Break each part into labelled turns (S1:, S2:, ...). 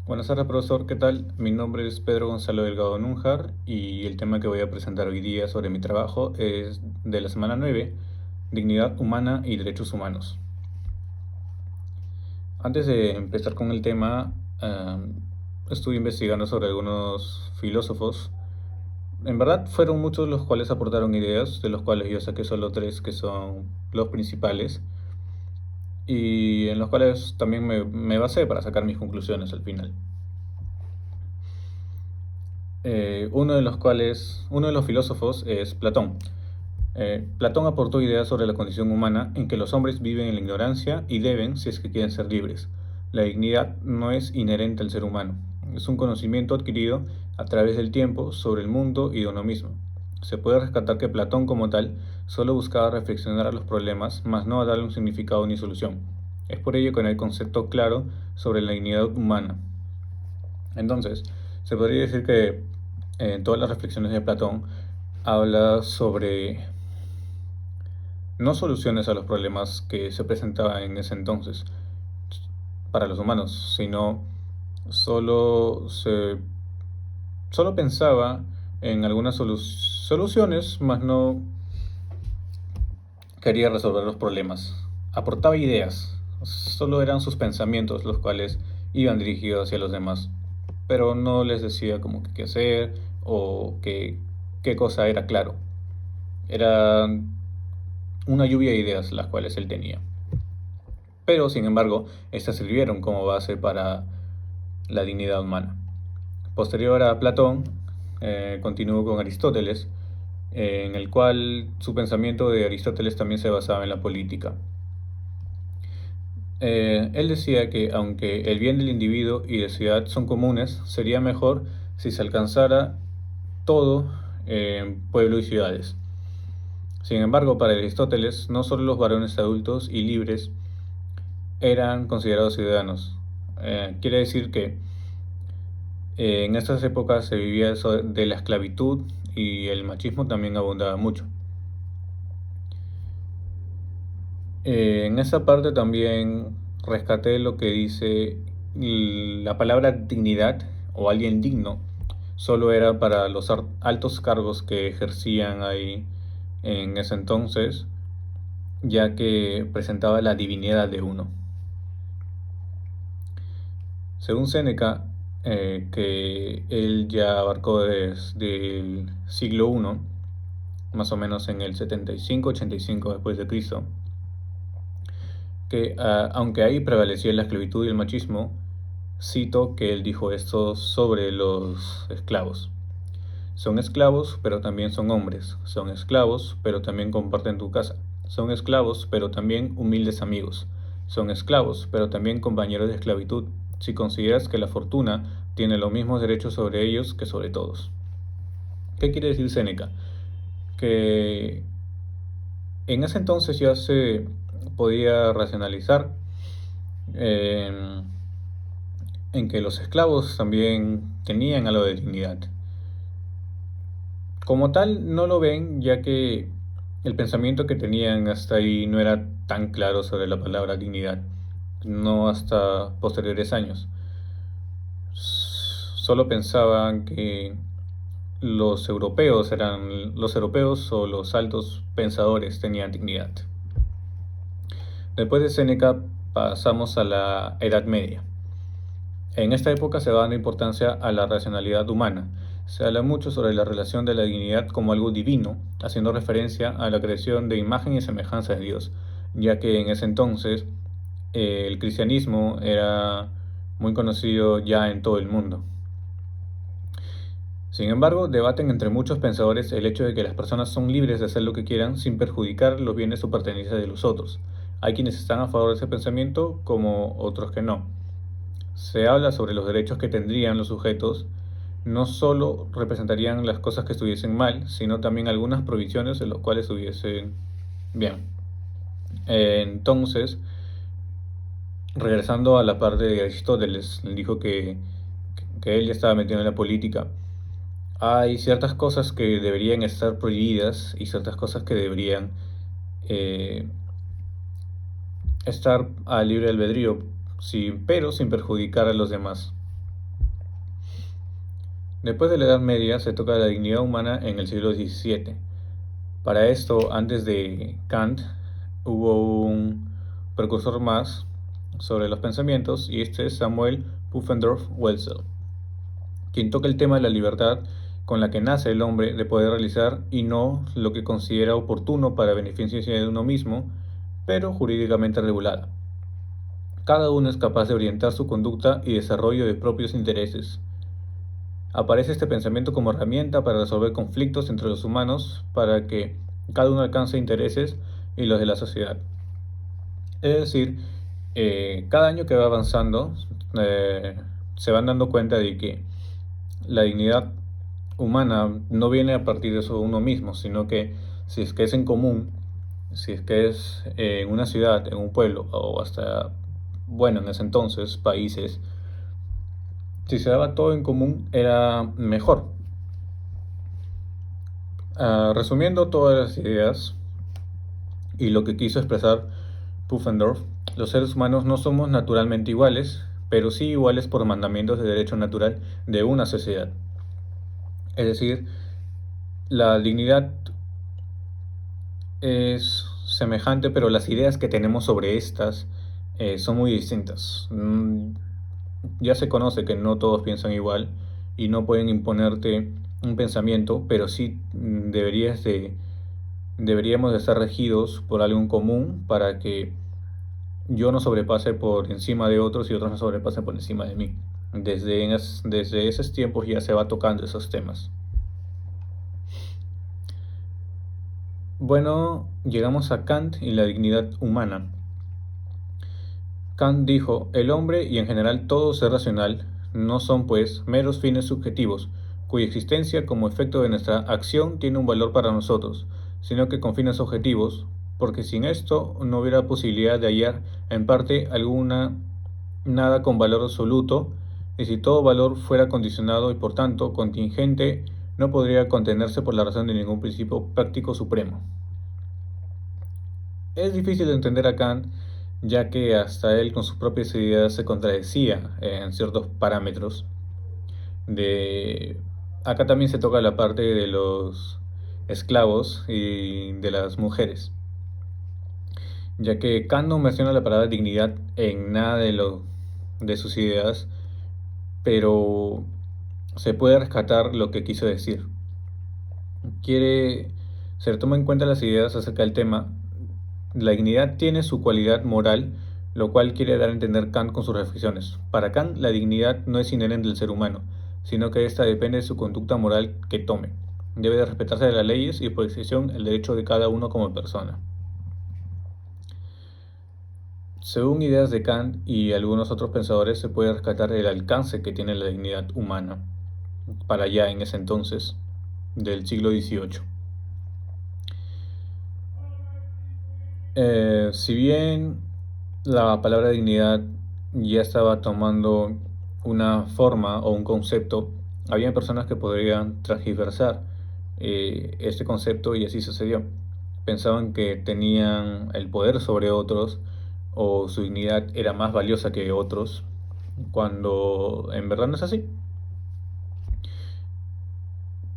S1: Buenas tardes, profesor. ¿Qué tal? Mi nombre es Pedro Gonzalo Delgado Nújar y el tema que voy a presentar hoy día sobre mi trabajo es de la semana 9, Dignidad Humana y Derechos Humanos. Antes de empezar con el tema, estuve investigando sobre algunos filósofos. En verdad fueron muchos los cuales aportaron ideas, de los cuales yo saqué solo tres que son los principales y en los cuales también me basé para sacar mis conclusiones al final. Uno de los filósofos es Platón. Platón aportó ideas sobre la condición humana en que los hombres viven en la ignorancia y deben, si es que quieren ser libres. La dignidad no es inherente al ser humano, es un conocimiento adquirido a través del tiempo sobre el mundo y de uno mismo. Se puede rescatar que Platón como tal solo buscaba reflexionar a los problemas, mas no a darle un significado ni solución. Es por ello que no hay concepto claro sobre la dignidad humana. Entonces, se podría decir que en todas las reflexiones de Platón habla sobre no soluciones a los problemas que se presentaban en ese entonces para los humanos, sino solo se solo pensaba en algunas soluciones, mas no quería resolver los problemas. Aportaba ideas, solo eran sus pensamientos los cuales iban dirigidos hacia los demás, pero no les decía como que qué hacer o qué cosa era claro. Era una lluvia de ideas las cuales él tenía. Pero, sin embargo, estas sirvieron como base para la dignidad humana. Posterior a Platón, continuó con Aristóteles, en el cual su pensamiento de Aristóteles también se basaba en la política. Él decía que aunque el bien del individuo y de ciudad son comunes, sería mejor si se alcanzara todo en pueblo y ciudades. Sin embargo, para Aristóteles, no solo los varones adultos y libres eran considerados ciudadanos. Quiere decir que en estas épocas se vivía eso de la esclavitud y el machismo también abundaba mucho. En esa parte también rescaté lo que dice la palabra dignidad o alguien digno solo era para los altos cargos que ejercían ahí en ese entonces, ya que presentaba la divinidad de uno. Según Séneca, que él ya abarcó desde el siglo I, más o menos en el 75-85 después de Cristo, que aunque ahí prevalecía la esclavitud y el machismo, cito que él dijo esto sobre los esclavos. Son esclavos, pero también son hombres. Son esclavos, pero también comparten tu casa. Son esclavos, pero también humildes amigos. Son esclavos, pero también compañeros de esclavitud, si consideras que la fortuna tiene los mismos derechos sobre ellos que sobre todos. ¿Qué quiere decir Séneca? Que en ese entonces ya se podía racionalizar eh, en que los esclavos también tenían algo de dignidad. Como tal, no lo ven, ya que el pensamiento que tenían hasta ahí no era tan claro sobre la palabra dignidad, no hasta posteriores años. Solo pensaban que los europeos o los altos pensadores tenían dignidad. Después de Séneca pasamos a la Edad Media. En esta época se va dando importancia a la racionalidad humana. Se habla mucho sobre la relación de la dignidad como algo divino, haciendo referencia a la creación de imagen y semejanza de Dios, ya que en ese entonces el cristianismo era muy conocido ya en todo el mundo. Sin embargo, debaten entre muchos pensadores el hecho de que las personas son libres de hacer lo que quieran sin perjudicar los bienes o pertenencias de los otros. Hay quienes están a favor de ese pensamiento como otros que no. Se habla sobre los derechos que tendrían los sujetos, no solo representarían las cosas que estuviesen mal, sino también algunas provisiones en las cuales estuviesen bien. Entonces, regresando a la parte de Aristóteles, dijo que él ya estaba metido en la política. Hay ciertas cosas que deberían estar prohibidas y ciertas cosas que deberían eh, estar a libre albedrío, sí, pero sin perjudicar a los demás. Después de la Edad Media se toca la dignidad humana en el siglo XVII. Para esto, antes de Kant, hubo un precursor más sobre los pensamientos y este es Samuel Pufendorf-Welzel, quien toca el tema de la libertad con la que nace el hombre de poder realizar y no lo que considera oportuno para beneficio de uno mismo, pero jurídicamente regulada. Cada uno es capaz de orientar su conducta y desarrollo de propios intereses. Aparece este pensamiento como herramienta para resolver conflictos entre los humanos para que cada uno alcance intereses y los de la sociedad. Es decir, cada año que va avanzando, se van dando cuenta de que la dignidad humana no viene a partir de eso uno mismo, sino que si es que es en común, si es que es en una ciudad, en un pueblo, o hasta, bueno, en ese entonces, países, si se daba todo en común era mejor. Resumiendo todas las ideas y lo que quiso expresar Pufendorf, los seres humanos no somos naturalmente iguales, pero sí iguales por mandamientos de derecho natural de una sociedad. Es decir, la dignidad es semejante, pero las ideas que tenemos sobre estas son muy distintas. Ya se conoce que no todos piensan igual y no pueden imponerte un pensamiento, pero sí deberíamos de estar regidos por algo en común para que yo no sobrepase por encima de otros y otros no sobrepasen por encima de mí. Desde esos tiempos ya se va tocando esos temas. Bueno, llegamos a Kant y la dignidad humana. Kant dijo, el hombre y en general todo ser racional no son pues meros fines subjetivos, cuya existencia como efecto de nuestra acción tiene un valor para nosotros, sino que con fines objetivos, porque sin esto no hubiera posibilidad de hallar en parte alguna nada con valor absoluto, y si todo valor fuera condicionado y por tanto contingente, no podría contenerse por la razón de ningún principio práctico supremo. Es difícil de entender a Kant, ya que hasta él con sus propias ideas se contradecía en ciertos parámetros. Acá también se toca la parte de los esclavos y de las mujeres, ya que Kant no menciona la palabra dignidad en nada de sus ideas, pero se puede rescatar lo que quiso decir. Se toma en cuenta las ideas acerca del tema. La dignidad tiene su cualidad moral, lo cual quiere dar a entender Kant con sus reflexiones. Para Kant, la dignidad no es inherente del ser humano, sino que ésta depende de su conducta moral que tome. Debe de respetarse las leyes y, por extensión, el derecho de cada uno como persona. Según ideas de Kant y algunos otros pensadores, se puede rescatar el alcance que tiene la dignidad humana para allá en ese entonces, del siglo XVIII. Si bien la palabra dignidad ya estaba tomando una forma o un concepto, había personas que podrían transgiversar este concepto y así sucedió. Pensaban que tenían el poder sobre otros o su dignidad era más valiosa que otros, cuando en verdad no es así.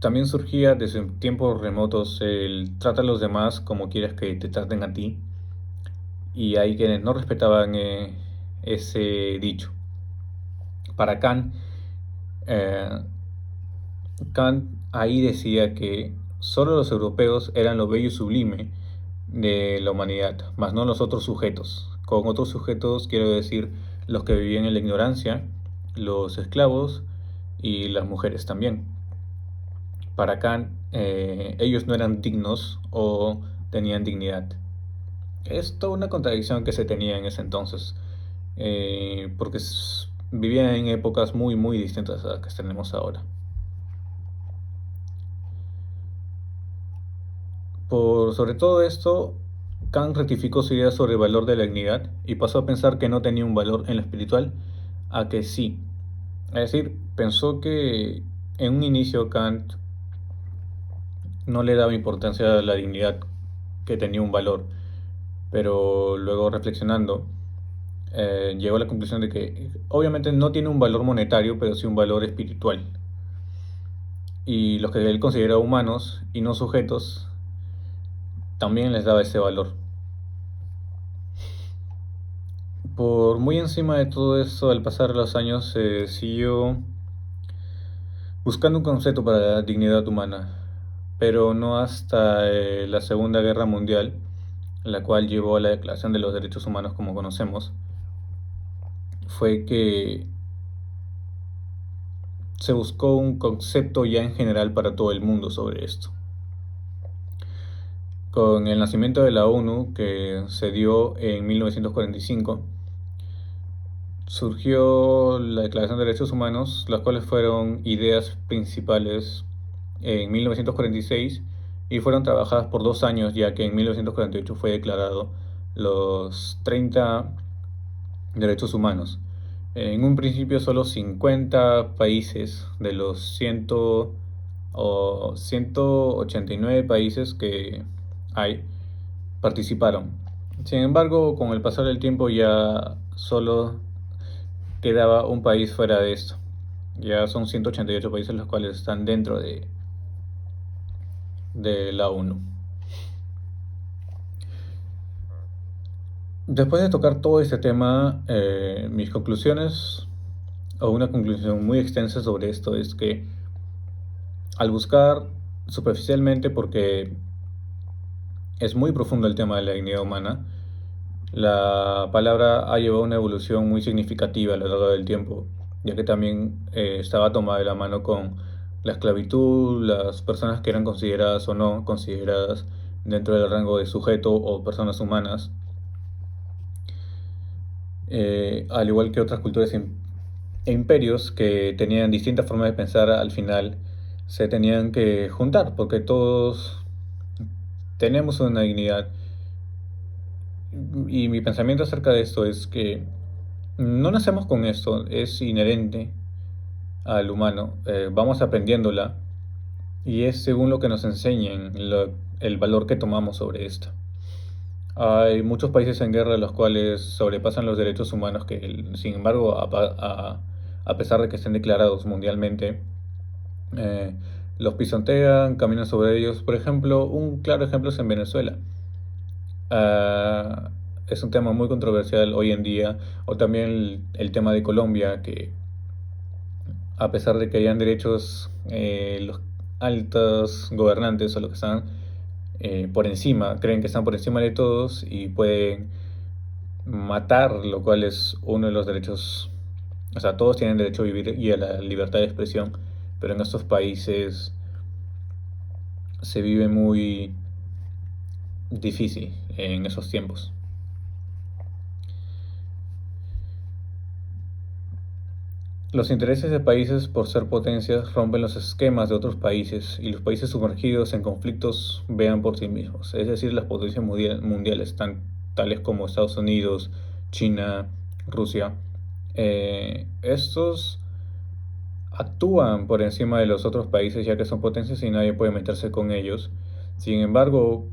S1: También surgía desde tiempos remotos el trata a los demás como quieres que te traten a ti, y hay quienes no respetaban ese dicho. Para eh, Kant ahí decía que solo los europeos eran lo bello y sublime de la humanidad, mas no los otros sujetos. Con otros sujetos quiero decir los que vivían en la ignorancia, los esclavos y las mujeres también. Para Kant, ellos no eran dignos o tenían dignidad. Es toda una contradicción que se tenía en ese entonces, porque vivían en épocas muy, muy distintas a las que tenemos ahora. Sobre todo esto, Kant rectificó su idea sobre el valor de la dignidad y pasó a pensar que no tenía un valor en lo espiritual, a que sí. Es decir, pensó que en un inicio Kant no le daba importancia a la dignidad, que tenía un valor, pero luego reflexionando, llegó a la conclusión de que obviamente no tiene un valor monetario, pero sí un valor espiritual. y los que él consideraba humanos y no sujetos, también les daba ese valor. Por muy encima de todo esto, al pasar los años, se siguió buscando un concepto para la dignidad humana, pero no hasta la Segunda Guerra Mundial, la cual llevó a la Declaración de los Derechos Humanos como conocemos, fue que se buscó un concepto ya en general para todo el mundo sobre esto. Con el nacimiento de la ONU, que se dio en 1945, surgió la Declaración de Derechos Humanos, las cuales fueron ideas principales en 1946 y fueron trabajadas por 2 años, ya que en 1948 fue declarado los 30 derechos humanos. En un principio solo 50 países de los 189 países que hay participaron. Sin embargo, con el pasar del tiempo ya solo quedaba un país fuera de esto. Ya son 188 países los cuales están dentro de la ONU. Después de tocar todo este tema, mis conclusiones, o una conclusión muy extensa sobre esto, es que al buscar superficialmente, porque es muy profundo el tema de la dignidad humana, la palabra ha llevado una evolución muy significativa a lo largo del tiempo, ya que también estaba tomada de la mano con la esclavitud, las personas que eran consideradas o no consideradas dentro del rango de sujeto o personas humanas, al igual que otras culturas e imperios que tenían distintas formas de pensar, al final se tenían que juntar, porque todos tenemos una dignidad. Y mi pensamiento acerca de esto es que no nacemos con esto, es inherente al humano, vamos aprendiéndola y es según lo que nos enseñen el valor que tomamos sobre esto. Hay muchos países en guerra los cuales sobrepasan los derechos humanos que, sin embargo, a pesar de que estén declarados mundialmente, eh, los pisotean, caminan sobre ellos. Por ejemplo, un claro ejemplo es en Venezuela. Ah, es un tema muy controversial hoy en día, o también el tema de Colombia, que a pesar de que hayan derechos, los altos gobernantes o los que están por encima, creen que están por encima de todos y pueden matar, lo cual es uno de los derechos, o sea, todos tienen derecho a vivir y a la libertad de expresión, pero en estos países se vive muy difícil en esos tiempos. Los intereses de países por ser potencias rompen los esquemas de otros países y los países sumergidos en conflictos vean por sí mismos. Es decir, las potencias mundiales, tales como Estados Unidos, China, Rusia, estos actúan por encima de los otros países ya que son potencias y nadie puede meterse con ellos. Sin embargo,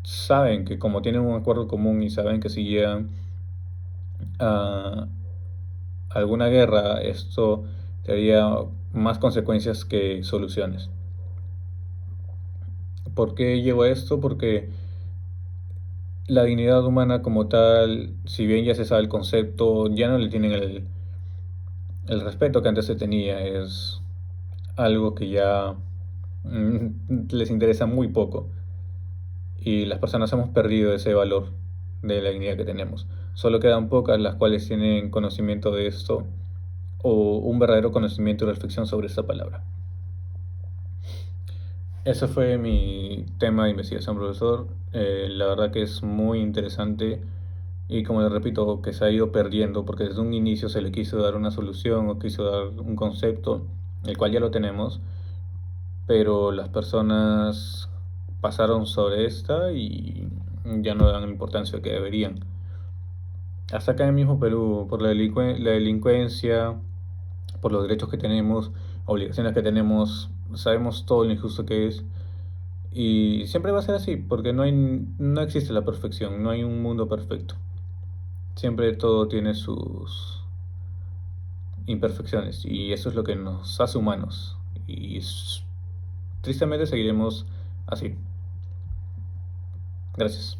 S1: saben que como tienen un acuerdo común y saben que si llegan a alguna guerra, esto tendría más consecuencias que soluciones. ¿Por qué llevo a esto? Porque la dignidad humana como tal, si bien ya se sabe el concepto, ya no le tienen el respeto que antes se tenía. Es algo que ya les interesa muy poco. Y las personas hemos perdido ese valor de la dignidad que tenemos. Solo quedan pocas las cuales tienen conocimiento de esto o un verdadero conocimiento y reflexión sobre esta palabra. Ese fue mi tema de investigación, profesor. La verdad que es muy interesante y como le repito, que se ha ido perdiendo porque desde un inicio se le quiso dar una solución o quiso dar un concepto, el cual ya lo tenemos, pero las personas pasaron sobre esta y ya no dan la importancia que deberían. Hasta acá en el mismo Perú, por la delincuencia, por los derechos que tenemos, obligaciones que tenemos, sabemos todo lo injusto que es. Y siempre va a ser así, porque no existe la perfección, no hay un mundo perfecto. Siempre todo tiene sus imperfecciones y eso es lo que nos hace humanos tristemente seguiremos así. Gracias.